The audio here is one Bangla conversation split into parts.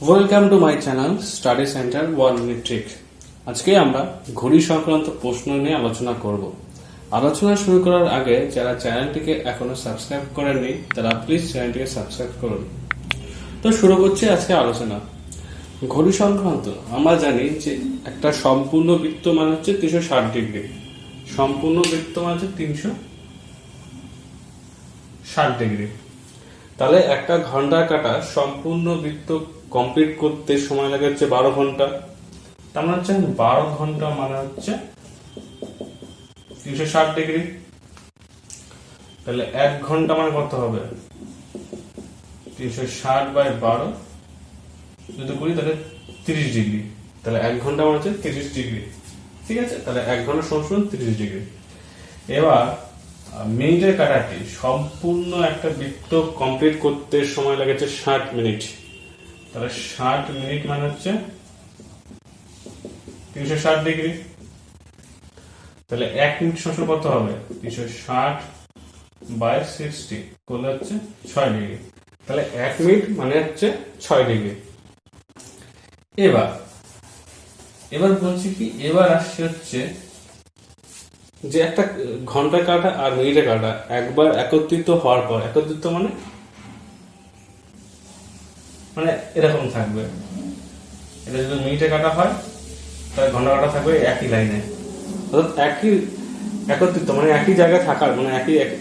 Welcome to my channel study centre 1 minute trick. আজকে আমরা ঘড়ি সংক্রান্ত প্রশ্ন নিয়ে আলোচনা করব। আলোচনা শুরু করার আগে যারা চ্যানেলটিকে এখনো সাবস্ক্রাইব করেননি তারা প্লিজ চ্যানেলটিকে সাবস্ক্রাইব করুন। তো শুরু করছি আজকে আলোচনা। ঘড়ি সংক্রান্ত আমরা জানি যে একটা সম্পূর্ণ বৃত্ত মানে হচ্ছে 360 ডিগ্রি। সম্পূর্ণ বৃত্ত মানে হচ্ছে 360 ডিগ্রি। তাহলে একটা ঘন্টা কাটা সম্পূর্ণ বৃত্ত কমপ্লিট করতে সময় লাগে হচ্ছে 12 ঘন্টা। তার মানে হচ্ছে 12 ঘন্টা মানে হচ্ছে 360 ডিগ্রি। তাহলে 1 ঘন্টা মানে কত হবে? 360/12 যদি করি তাহলে 30 ডিগ্রি। তাহলে 1 ঘন্টা মানে হচ্ছে 30 ডিগ্রি। ঠিক আছে, তাহলে 1 ঘন্টা সমান 30 ডিগ্রি। এবার মিনিটের কাটাটি সম্পূর্ণ একটা বৃত্ত কমপ্লিট করতে সময় লাগেছে 60 মিনিট। তাহলে 60 মিনিট মানে হচ্ছে 360 ডিগ্রি। তাহলে 1 মিনিট সমান কত হবে? 360/60 করলে হচ্ছে 6 ডিগ্রি। তাহলে 1 মিনিট মানে হচ্ছে 6 ডিগ্রি। এবার বলছি কি, এবার আসছে হচ্ছে যে একটা ঘন্টা কাটা আর মিনিটে কাটা একবার একত্রিত হওয়ার পর, একত্রিত মানে এরকম থাকবে। এটা যদি মিনিটে কাটা হয় তাহলে ঘন্টা কাটা থাকবে একই লাইনে, অর্থাৎ একই একত্রিত মানে একই জায়গায় থাকার মানে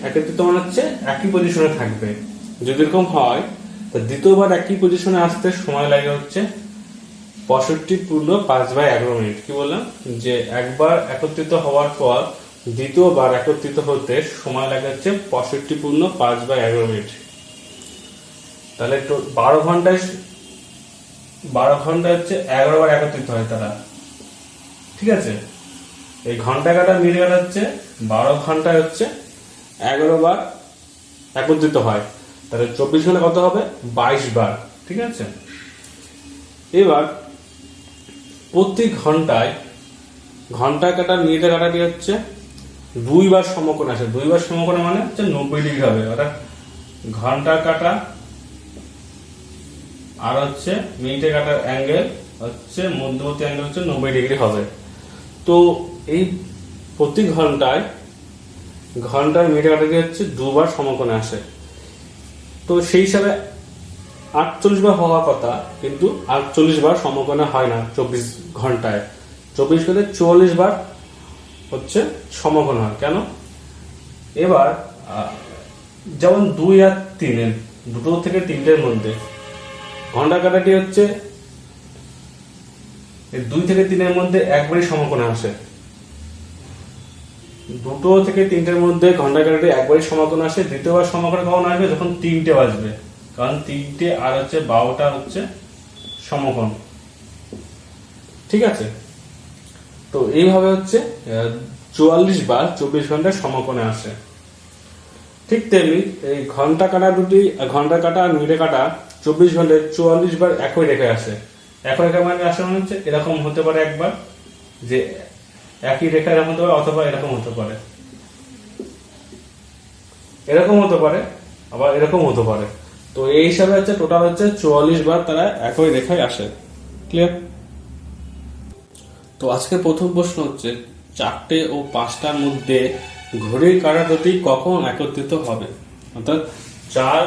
একত্রিত মানে হচ্ছে একই পজিশনে থাকবে। যদি এরকম হয় তো দ্বিতীয়বার একই পজিশনে আসতে সময় লাগে হচ্ছে 65 পূর্ণ 5/11 মিনিট। কি বললাম? যে একবার একত্রিত হওয়ার পর দ্বিতীয়বার একত্রিত হতে সময় লাগে হচ্ছে 65 পূর্ণ 5/11 মিনিট। তাহলে 12 ঘন্টায় হচ্ছে 11 বার একত্রিত হয় তারা। ঠিক আছে, এই ঘন্টা কাটা মিনিট কাটা হচ্ছে 12 ঘন্টায় হচ্ছে 11 বার একত্রিত হয়। তাহলে 24 ঘন্টা কত হবে? 22 বার। ঠিক আছে, এবার প্রতি ঘন্টায় ঘন্টা কাটা মিনিটের কাটাটি হচ্ছে 2 বার সমকোণ আসে। 2 বার সমকোণ মানে হচ্ছে 90 ডিগ্রি হবে, অর্থাৎ ঘন্টা কাটা আর হচ্ছে মিনিটের কাটার অ্যাঙ্গেল হচ্ছে মধ্যবর্তী অ্যাঙ্গেল হচ্ছে 90 ডিগ্রি হবে। তো এই প্রতি ঘন্টায় ঘন্টার মিনিটের কাটাটি হচ্ছে 2 বার সমকোণে আসে। তো সেই হিসাবে 48 বার হওয়ার কথা, কিন্তু 48 বার সমকোণে হয় না 24 ঘন্টায়। 24 ঘন্টায় 44 বার হচ্ছে সমকোণ হয়। কেন? এবার যেমন 2 আর 3 দুটো থেকে তিনটের মধ্যে ঘন্টা কাটাটি হচ্ছে 2 থেকে 3-এর মধ্যে একবারই সমকোণে আসে। দুটো থেকে তিনটের মধ্যে ঘন্টা কাটাটি একবারই সমকোণে আসে। দ্বিতীয়বার সমকোণে কখন আসবে? যখন 3টে বাজবে, কারণ 3টে আর হচ্ছে 12টা হচ্ছে সমকোণ। ঠিক আছে, তো এইভাবে হচ্ছে 44 বার 24 ঘন্টায় সমকোণে আসে। ঠিক তেমনি এই ঘন্টা কাটা আর মিনিটে কাটা 24 ঘন্টায় 44 বার একই রেখে আসে। একই রেখা মানে আসে মানে হচ্ছে এরকম হতে পারে, একবার যে একই রেখা এরকম হতে পারে, অথবা এরকম হতে পারে, এরকম হতে পারে, আবার এরকম হতে পারে। তো এই হিসাবে হচ্ছে টোটাল হচ্ছে 44 বার তারা একই রেখায় আসে। ক্লিয়ার? তো আজকে প্রথম প্রশ্ন হচ্ছে 4টে ও 5টার মধ্যে ঘড়ির কাঁটা দুটি কখন একত্রিত হবে? অর্থাৎ 4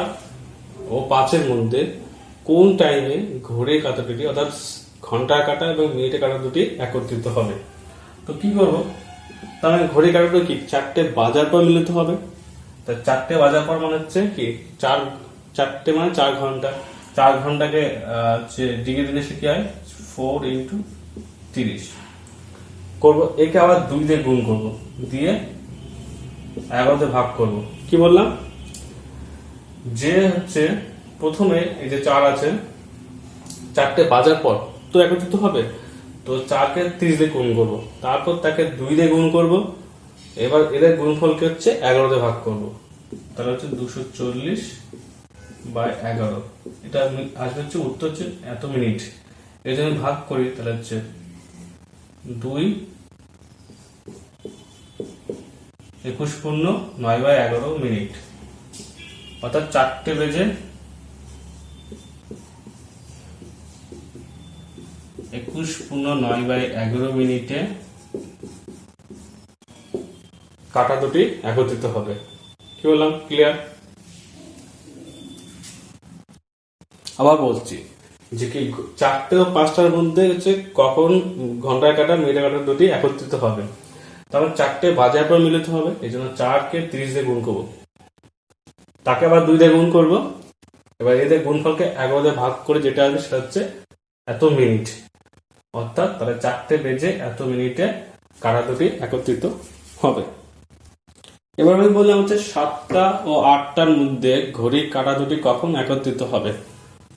ও 5-এর মধ্যে কোন টাইমে ঘড়ির কাঁটা দুটি, অর্থাৎ ঘন্টার কাঁটা এবং মিনিটের কাঁটা দুটি একত্রিত হবে? তো কি করবো? তার মানে ঘড়ির কাঁটা দুটি কি 4টে বাজার পর মিলিত হবে। তা 4টে বাজার পর মানে হচ্ছে কি 4টে মানে 4 ঘন্টা। 4 ঘন্টাকে ডিগ্রি দিলে সে কি হয়? 4 × 30 করবো। একে আবার 2 দিয়ে গুণ করবো, দিয়ে 11 ভাগ করব। কি বললাম? যে হচ্ছে প্রথমে এই যে 4 আছে, 4টে বাজার পর তো একত্রিত হবে। তো 4কে 30 দিয়ে গুণ করবো, তারপর তাকে 2 দিয়ে গুণ করব, এবার এদের গুণফলকে হচ্ছে 11 ভাগ করব। তাহলে হচ্ছে 240/11। এটা আসবে হচ্ছে উত্তর হচ্ছে এত মিনিট। এই যদি ভাগ করি তাহলে হচ্ছে 2 21 পূর্ণ 9/11 মিনিট, অর্থাৎ 4টে বেজে 21:9/11 কাটা দুটি একত্রিত হবে। কি বললাম? ক্লিয়ার? আবার বলছি যে কি 4টে ও 5টার মধ্যে হচ্ছে কখন ঘন্টায় কাটা মিনিটে কাটা দুটি একত্রিত হবে। তারপর 4টে বাজার পর মিলিত হবে, এই জন্য 4কে 30 দিয়ে গুণ করবো, তাকে আবার 2 দিয়ে গুণ করবো, এবার এদের গুণফলকে 11 দিয়ে ভাগ করে যেটা আসবে সেটা হচ্ছে এত মিনিট। অর্থাৎ তাহলে 4টে বেজে এত মিনিটে কাটা দুটি একত্রিত হবে। এবার আমি বললাম হচ্ছে 7টা ও 8টার মধ্যে ঘড়ির কাটা দুটি কখন একত্রিত হবে।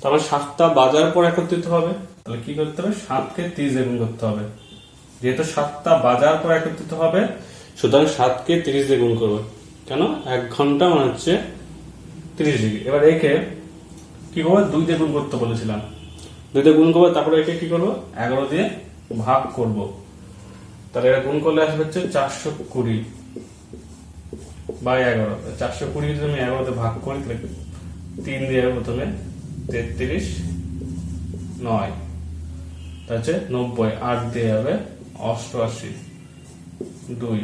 তাহলে 7টা বাজার পর একত্রিত হবে, তাহলে কি করতে হবে? 7কে 30 দিয়ে গুণ করতে হবে। যেহেতু 7টা বাজার পর একত্রিত হবে, সুতরাং 7কে 30 দিয়ে গুণ করবো। কেন? 1 ঘন্টা মানে হচ্ছে 30 ডিগ্রি। এবার একে কি করবো? 2 দিয়ে গুণ করতে বলেছিলাম, 2 দিয়ে গুণ করবো, তারপরে একে কি করবো? 11 দিয়ে ভাগ করব। তাহলে এটা গুণ করলে আসবে হচ্ছে 420/11। 420 যদি আমি 11 দিয়ে ভাগ করি, তাহলে 3 দিয়ে প্রথমে 33, 9, তা হচ্ছে 90, 8 দিয়ে হবে 88, 2,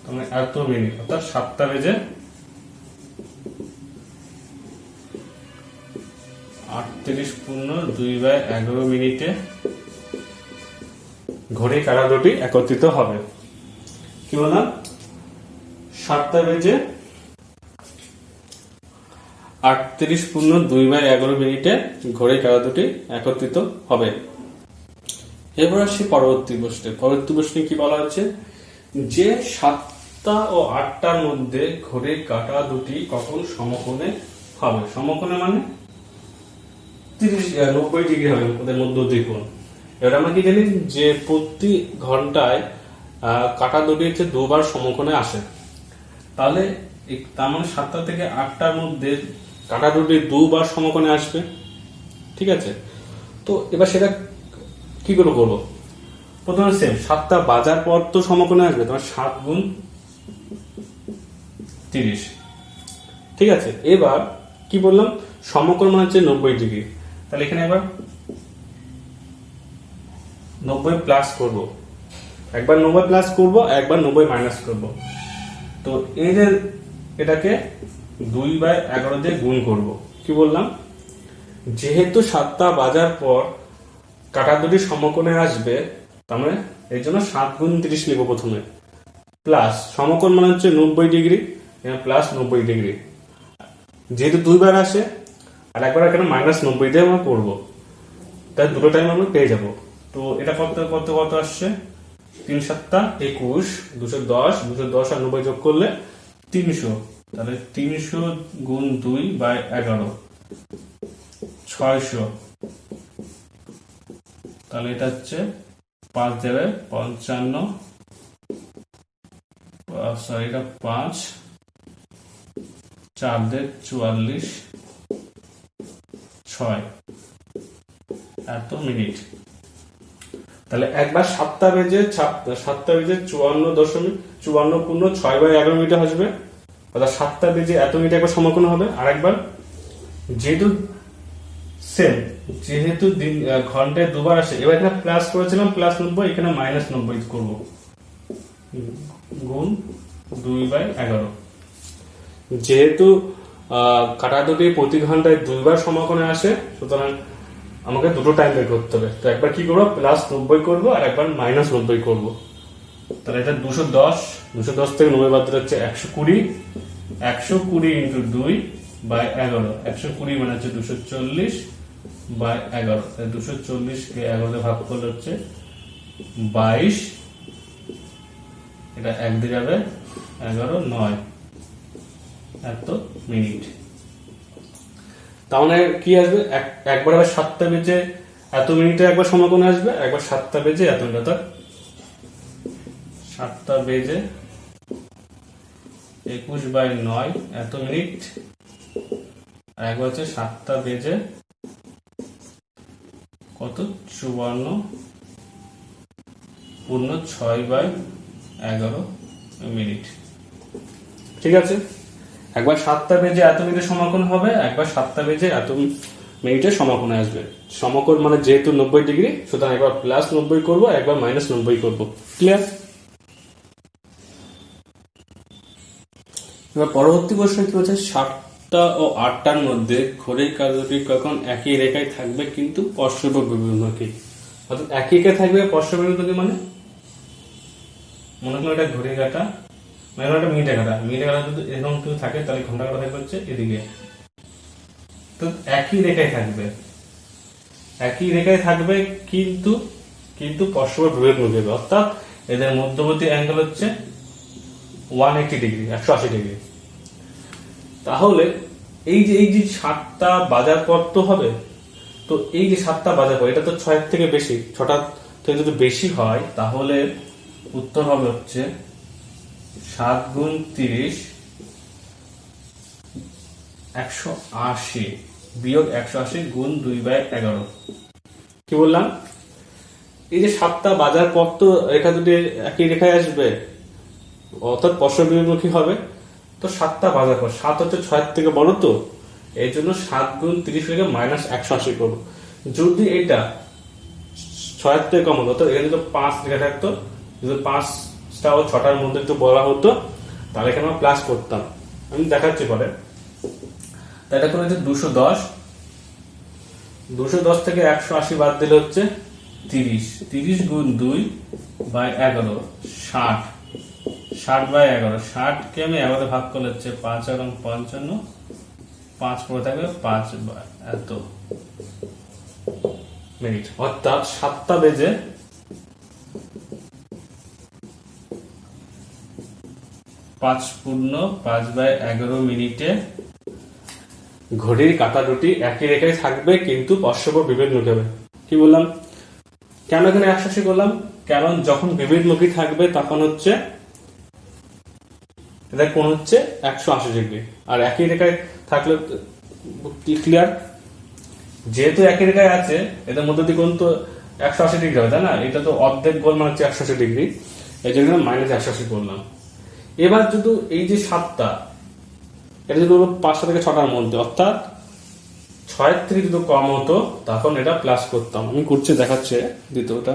তাহলে এত মিনিট। অর্থাৎ 7টা বেজে 38:2/11 ঘড়ি কাটা দুটি একত্রিত হবে। কি বললাম? 7টা বেজে 38:2/11 ঘড়ি কাটা দুটি একত্রিত হবে। এবার আসছি পরবর্তী প্রশ্নে। পরবর্তী প্রশ্নে কি বলা হচ্ছে? যে 7টা ও 8টার মধ্যে ঘড়ির কাটা দুটি কখন সমকোণে হবে। সমকোণে মানে 90 ডিগ্রি হবে ওদের মধ্যে দুই কোণ। এবার আমরা কি জানি যে প্রতি ঘন্টায় কাটা দুটি হচ্ছে দুবার সমকোণে আসে। তাহলে তার মানে 7টা থেকে 8টার মধ্যে কাটা দুটি দুবার সমকোণে আসবে। ঠিক আছে? তো এবার সেটা কি করে করবো? প্রথমে সেম 7টা বাজার পর তো সমকোণে আসবে, তোমার 7 গুণ 30। ঠিক আছে? এবার কি বললাম? সমকোণ মানে হচ্ছে 90 ডিগ্রি। তাহলে এখানে এবার 90 প্লাস করব, একবার 90 প্লাস করব, একবার 90 মাইনাস করব। তো এদের এটাকে 2/11 দিয়ে গুণ করব। কি বললাম? যেহেতু 7টা বাজার পর কাটা দুটি সমকোণে আসবে, তার মানে এই জন্য 7 গুণ 30 লিখব প্রথমে, প্লাস সমকোণ মানে হচ্ছে 90 ডিগ্রি, এখানে প্লাস 90 ডিগ্রি। যেহেতু দুইবার আসে আর একবার এখানে -90 দিয়ে আমরা করবো, তাই দুটো টাইম আমরা পেয়ে যাব। তো এটা করতে করতে কত আসছে? 3 7 21, 210, 210 আর 90 যোগ করলে 300। তাহলে 300 গুণ 2/11, 600। তাহলে এটা হচ্ছে 5 দেবে 55, সরি এটা 5, 4 দেবে 44, 6 এত মিনিট। তাহলে একবার 7টা বেজে 54.54 মিটার আসবে, অর্থাৎ 7টা বেজে এত মিনিট একবার সমকোণ হবে। আর একবার যেহেতু সেম, যেহেতু ঘন্টায় দুবার আসে, এবার এখানে প্লাস করেছিলাম +90, এখানে -90 করব, গুণ 2/11। যেহেতু কাটা দুটি প্রতি ঘন্টায় দুইবার সমকোণে আসে, সুতরাং আমাকে দুটো টাইম বের করতে হবে। তো একবার কি করবো? +90 করবো, আর একবার -90 করবো। তাহলে এটা 210 থেকে 90 বাদ দিলে হচ্ছে 120, 120 ইন্টু 2/11, 120 মানে হচ্ছে 240/11। 240কে 11 ভাগ করলে হচ্ছে 22, এটা 1 দিয়ে যাবে 11, 9 এত মিনিট। তার মানে কি আসবে? একবার আবার 7টা বেজে এত মিনিটে একবার সমকোণে আসবে, একবার 7টা বেজে এত মিনিট, অর্থাৎ 7টা বেজে 21/9 এত মিনিট। আর একবার হচ্ছে 7টা বেজে কত? 54.6/11 মিনিট। ঠিক আছে? একবার 7টা বেজে এত মিনিটে সমকোণ হবে, একবার 7টা বেজে মিনিটের সমকোণে আসবে। সমকোণ মানে যেহেতু 90 ডিগ্রি, সুতরাং একবার +90 করব, একবার -90 করব। ক্লিয়ার? এবার পরবর্তী প্রশ্ন কি হচ্ছে, 7টা ও 8টার মধ্যে ঘড়ির কাঁটাটি কখন একই রেখায় থাকবে কিন্তু পরস্পর বিপরীতমুখী? অর্থাৎ একই রেখায় থাকবে পরস্পর বিপরীতমুখী মানে মনে করো এটা ঘড়ির কাঁটা, মানে একটা মিনিটের কাঁটা যদি এরকম কিছু থাকে তাহলে ঘন্টা কাঁটা থাকবে হচ্ছে এদিকে। তো একই রেখায় থাকবে, একই রেখায় থাকবে কিন্তু কিন্তু পরস্পর বিপরীতমুখী হবে। অর্থাৎ এদের মধ্যবর্তী অ্যাঙ্গেল হচ্ছে 180 ডিগ্রি, 180 ডিগ্রি। তাহলে এই যে 7টা বাজার পর তো হবে, তো এই যে 7টা বাজার পর, এটা তো 6 থেকে বেশি, 6টা থেকে যদি বেশি হয় তাহলে উত্তর হবে হচ্ছে 7 গুণ 30 180 বিয়োগ 180 গুণ 2/11। কি বললাম? এই যে 7টা বাজার পর তো রেখা দুটি একই রেখায় আসবে, অর্থাৎ পরস্পর বিপরীতমুখী হবে। তো 7টা বাজার পর, 7 হচ্ছে 6 থেকে বড়, তো এই জন্য 7 গুণ 30 থেকে -180 করবো। যদি এটা 6 থেকে কম হতো, এখানে তো 5 লেখা থাকতো, যদি 5টা ও 6টার মধ্যে একটু বলা হতো তাহলে এখানে আমরা প্লাস করতাম। আমি দেখাচ্ছি পরে। তাই এটা কোনো হচ্ছে 210, 210 থেকে 180 বাদ দিলে হচ্ছে 30, 30 গুণ 2/11 60, 60/11, 60 কে আমি 11 ভাগ করলে হচ্ছে 5 এবং 55, 5 পরে থাকবে 5 এত মিনিট। অর্থাৎ 7টা বেজে 5 × 5/11 মিনিটে ঘড়ির কাঁটা দুটি একই রেখায় থাকবে কিন্তু পরস্পর বিপরীতমুখী হবে। কি বললাম? কেন এখানে 180 করলাম? কারণ যখন বিপরীতমুখী থাকবে তখন হচ্ছে এটা কোণ হচ্ছে 180 ডিগ্রি, আর একই রেখায় থাকলে ক্লিয়ার। যেহেতু একই রেখায় আছে, এদের মধ্যে দিয়ে কোণ তো 180 ডিগ্রি হবে, তাই না? এটা তো অর্ধেক গোল মানে হচ্ছে 180 ডিগ্রি, এই জন্য -180 করলাম। এবার যদি এই যে 7টা, এটা যদি 5টা থেকে 6টার মধ্যে, অর্থাৎ 6 থেকে যদি কম হতো তখন এটা প্লাস করতাম। আমি করছি, দেখাচ্ছে দ্বিতীয়টা।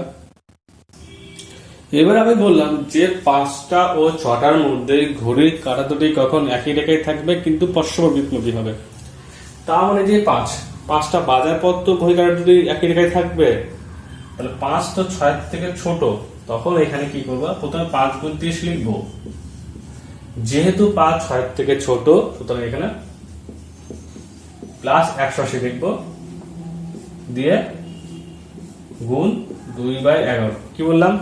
এবার আমি বললাম যে 5টা ও 6টার মধ্যে ঘড়ির কাঁটা দুটি কখন একই রেখায় থাকবে কিন্তু পরস্পর বিপরীতমুখী হবে। তার মানে যে 5টা বাজার পর তো ঘড়ির কাঁটা দুটি একই রেখায় থাকবে, তাহলে 5 তো 6 থেকে ছোট, তখন এখানে কি করবো, প্রথমে 5 গুণ 30 লিখবো। যেহেতু 5 6 থেকে ছোট, সুতরাং এখানে +180 লিখবো, দিয়ে গুণ 2/11। কি বললাম?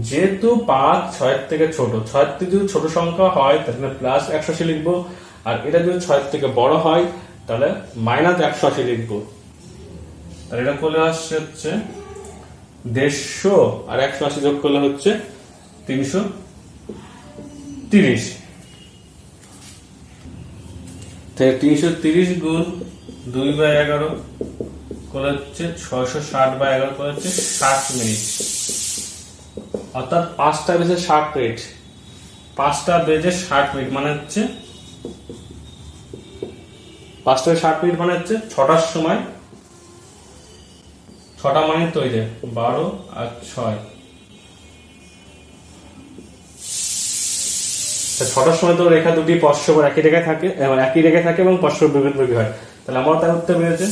যেহেতু 5 6 থেকে ছোট, 6 থেকে যদি ছোট সংখ্যা হয় তাহলে +180 লিখবো, আর এটা যদি 6 থেকে বড় হয় তাহলে -180 লিখবো। তাহলে এটা করলে আসছে হচ্ছে 150, আর 180 যোগ করলে হচ্ছে 330। 330 গুণ 2/11 করে হচ্ছে 660/11 করে হচ্ছে 60 মিনিট। অর্থাৎ 5টা বেজে 60 মিনিট, 5টা বেজে 60 মিনিট মানে হচ্ছে 5টা বেজে 60 মিনিট মানে হচ্ছে 6টার সময়। 6টা মানে তো এই যে 12 আর 6, 6টার সময় তো রেখা দুটি পরস্পর একই রেখায় থাকে, এবং পরস্পর বিপরীতমুখী হয়। তাহলে আমার তার উত্তর বেরোচ্ছে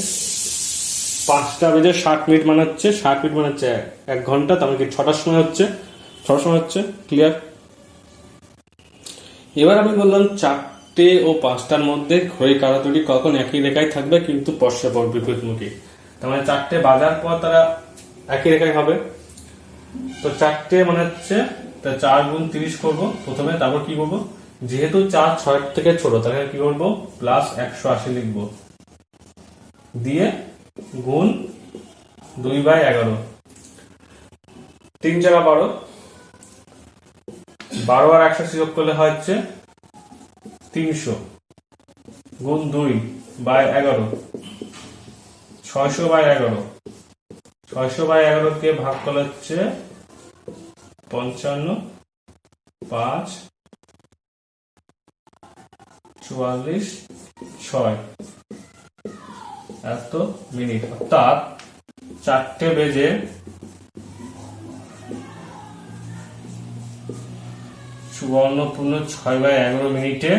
5টা বেজে 60 মিনিট মানে হচ্ছে 60 মিনিট মানে হচ্ছে 1 ঘন্টা। তার মানে কি 6টার সময় হচ্ছে, 6টার সময় হচ্ছে। ক্লিয়ার? এবার আমি বললাম 4টে ও 5টার মধ্যে ঘড়ির কাঁটা দুটি কখন একই রেখায় থাকবে কিন্তু পরস্পর বিপরীতমুখী। তার মানে 4টে বাজার পর তারা একই রেখায় হবে। তো 4টে মানে হচ্ছে 4 গুণ 30 করবো প্রথমে, তারপর কি করবো, যেহেতু 4 6 থেকে ছোট তাহলে কি করবো, +180 লিখবো, দিয়ে গুণ 2/11। 3 × 12, 12 আর 180 যোগ করলে হচ্ছে 300, গুণ 2/11, 600/11, 600/11 কে ভাগ করলে হচ্ছে 55, 5, 44, 6। এত মিনিট, অর্থাৎ 4টে বেজে 54.6/11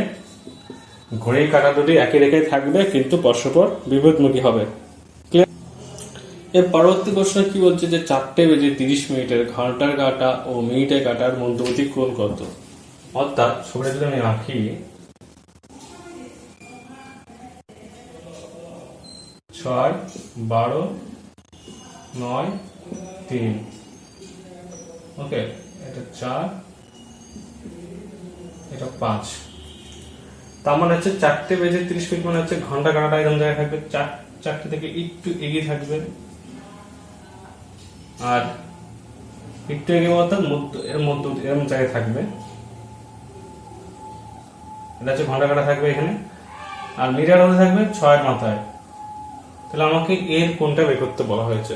ঘড়ির কাঁটা দুটি একই রেখায় থাকবে কিন্তু পরস্পর বিপরীতমুখী হবে। এর পরবর্তী প্রশ্ন কি বলছে যে 4টে বেজে 30 ঘন্টার কাঁটা ও মিনিটের কাঁটার মধ্যবর্তী কোণ কত? অর্থাৎ ছবিটা যদি আমি আঁকি, 6, 12, 9, 3, ওকে, এটা 4, এটা 5। তার মানে হচ্ছে 4টে বেজে 30 মানে হচ্ছে ঘন্টা কাঁটাটা এরকম জায়গায় থাকবে, 4টে থেকে একটু এগিয়ে থাকবে, আর একটু এগিয়ে বলতে এর মধ্য এরকম জায়গায় থাকবে। এটা হচ্ছে ঘন্টা কাঁটা থাকবে এখানে, আর মিটার হতে থাকবে 6 মাথায়। তাহলে আমাকে এর কোণটা বের করতে বলা হয়েছে,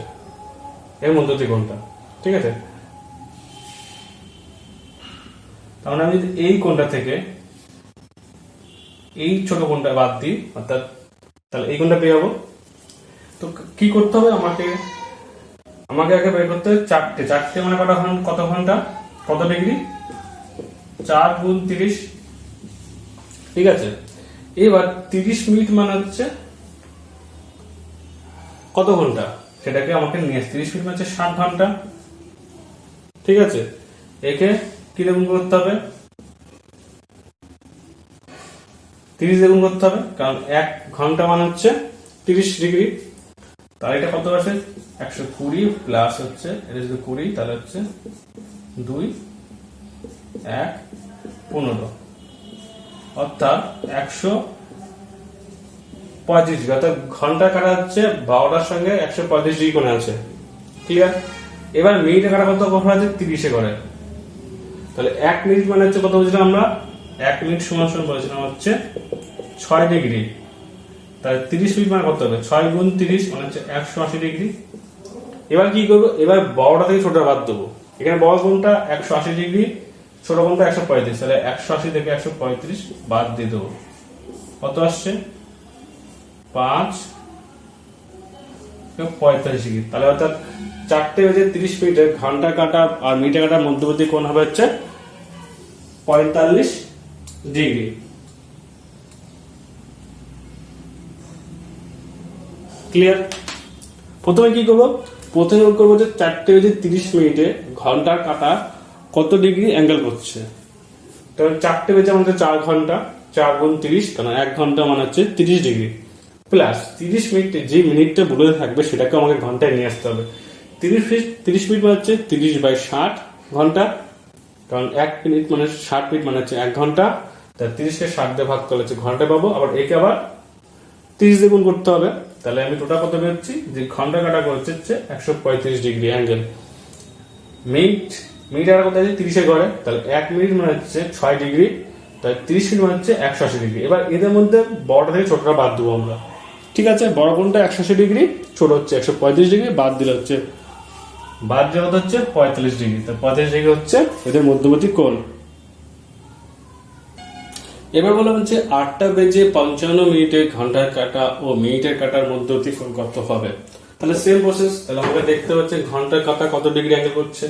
এর মধ্যবর্তী কোণটা। ঠিক আছে, তাহলে আমি এই কোণটা থেকে এই ছোট কোণটা বাদ দিই, অর্থাৎ তাহলে এই কোণটা পেয়ে যাবো। তো কি করতে হবে আমাকে আগে বের করতে হবে 4টে মানে কত ঘন্টা, কত ডিগ্রি, 4 গুণ 30। ঠিক আছে, এবার 30 মিনিট মানে হচ্ছে কত ঘন্টা, সেটাকে আমাকে নিয়ে 30 মিনিট মানে 60 ঘন্টা। ঠিক আছে, একে কি গুণ করতে হবে, 30 দিয়ে গুণ করতে হবে, কারণ 1 ঘন্টা মানে হচ্ছে 30 ডিগ্রি। তাহলে এটা কত আসে, 120 প্লাস হচ্ছে এটা যদি 20, তাহলে হচ্ছে 2, 1, 15, অর্থাৎ 135 ডিগ্রি। অর্থাৎ ঘন্টা কাটা হচ্ছে 12টার সঙ্গে 135 ডিগ্রি কোণে আছে। ক্লিয়ার? এবার মিনিটে কাটা কত কখন আছে, 30-এ করে। তাহলে 1 মিনিট মানে হচ্ছে কত বুঝলাম আমরা, 1 মিনিট সমান বলেছিলাম হচ্ছে 6 ডিগ্রি। তাহলে 30 মিনিট মানে কত হবে, 6 গুণ 30 মানে হচ্ছে 180 ডিগ্রি। এবার কি করবো, এবার বড়টা থেকে ছোটটা বাদ দেবো। এখানে বড় কোণটা 180 ডিগ্রি, ছোট কোণটা 135, তাহলে 180 থেকে 135 বাদ দিয়ে দেবো। কত আসছে, 5, 45 ডিগ্রি। তাহলে অর্থাৎ 4টে বেজে 30 মিনিটে ঘন্টা কাটা আর মিনিটে কাটার মধ্যবর্তী কোণ হবে হচ্ছে 45 ডিগ্রি। ক্লিয়ার? প্রথমে কি করবো, প্রথমে করবো যে 4টে বেজে 30 মিনিটে ঘন্টার কাটা কত ডিগ্রি অ্যাঙ্গেল করছে। তাহলে 4টে বেজে আমাদের 4 ঘন্টা, 4 গুণ 30, কারণ 1 ঘন্টা মানে হচ্ছে 30 ডিগ্রি, প্লাস 30 মিনিটে যে মিনিটটা বলে থাকবে সেটাকে আমাকে ঘন্টায় নিয়ে আসতে হবে। 30 মিনিট মানে হচ্ছে 30/60 ঘন্টা, কারণ 1 মিনিট মানে 60 মিনিট মানে হচ্ছে 1 ঘন্টা। তাই 30কে 60 দিয়ে ভাগ করলে হচ্ছে ঘন্টা পাবো, আবার একে আবার 30 দিয়ে গুণ করতে হবে। তাহলে আমি টোটাল কত পেয়েছি, যে ঘন্টা কাটা করছে হচ্ছে 135 ডিগ্রি অ্যাঙ্গেল। মিনিট আর কত আছে, 30-এ ঘরে, তাহলে 1 মিনিট মানে হচ্ছে 6 ডিগ্রি, তাই 30 মিনিট মানে হচ্ছে 180 ডিগ্রি। এবার এদের মধ্যে বড়টা থেকে ছোটটা বাদ দেবো আমরা। ঠিক আছে, বড় কোণটা 180 ডিগ্রি, ছোট হচ্ছে 135 ডিগ্রি, বাদ দিলে হচ্ছে 45 ডিগ্রি। তাই 45 ডিগ্রি হচ্ছে এদের মধ্যবর্তী কোণ। এবার বলা হচ্ছে 8টা বেজে 55 মিনিটে ঘন্টার কাঁটা ও মিনিটের কাঁটার মধ্যবর্তী কোণ কত হবে। তাহলে সেম প্রসেস, তাহলে আমাকে দেখতে হচ্ছে ঘন্টার কাঁটা কত ডিগ্রি অ্যাঙ্গেল করছে,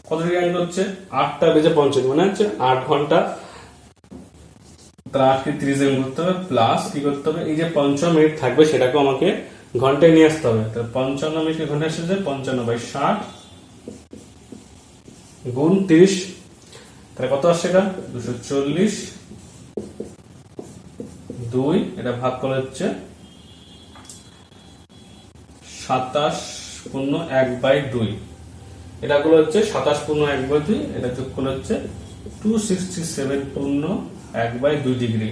কত ডিগ্রি অ্যাঙ্গেল হচ্ছে, 8টা বেজে 55 মানে হচ্ছে 8 ঘন্টা। তাহলে 8কে 30 দিয়ে গুণ করতে হবে, প্লাস কি করতে হবে, এই যে 55 মিনিট থাকবে সেটাকে আমাকে ঘন্টায় নিয়ে আসতে হবে। তাহলে 55 মিনিটকে ঘন্টায় এসেছে 55/60 গুণ 30, তাহলে কত আসছে, এটা 240, 2, এটা ভাগ করে হচ্ছে 27/1/2, এটা গুলো হচ্ছে 27/1/2, এটা যোগ করলে হচ্ছে 267/1/2 ডিগ্রি।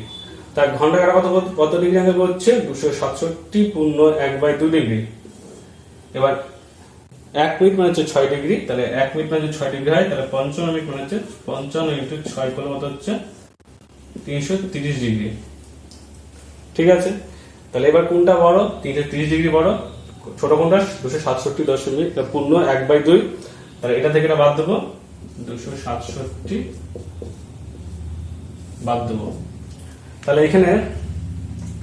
তার ঘন্টা কাটা কত ডিগ্রি অ্যাঙ্গেল করছে, 267/1/2 ডিগ্রি। এবার 1 মিনিট মানে হচ্ছে 6 ডিগ্রি, তাহলে 1 মিনিট মানে 6 ডিগ্রি হয়, তাহলে 55 মিনিট মানে হচ্ছে 55 × 6 করলে কত হচ্ছে 330 ডিগ্রি। ঠিক আছে, তাহলে এবার কোনটা বড়, 330 ডিগ্রি বড়, ছোট কোনটা 267.1/2, তাহলে এটা থেকে এটা বাদ দেবো, 267 বাদ দেবো। তাহলে এখানে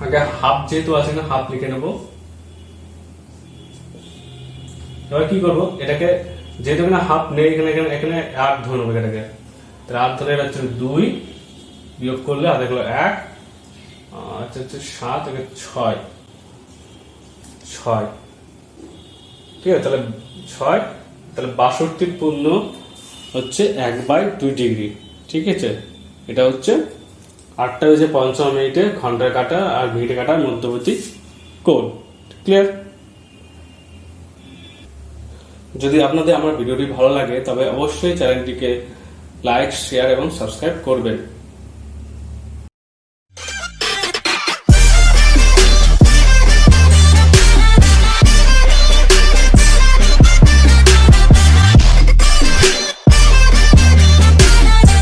আগে হাফ যেহেতু আছে না, হাফ লিখে নেবো, এবার কি করবো, এটাকে যেহেতু এখানে হাফ নেই, এখানে এখানে এখানে 8 ধরে নেবো এটাকে। তাহলে 8 ধরে এটা হচ্ছে 2, বিয়োগ করলে আর দেখলো 1, আচ্ছা হচ্ছে 7, 6, ঠিক আছে। তাহলে 6, তাহলে 62 পূর্ণ হচ্ছে 1/2 ডিগ্রি, ঠিক আছে। এটা হচ্ছে 8টা বেজে 55 মিনিটে ঘন্টার কাটা আর মিনিটে কাটার মধ্যবর্তী কোণ। ক্লিয়ার? যদি আপনাদের আমার ভিডিওটি ভালো লাগে তবে অবশ্যই চ্যানেলটিকে লাইক, শেয়ার এবং সাবস্ক্রাইব করবেন।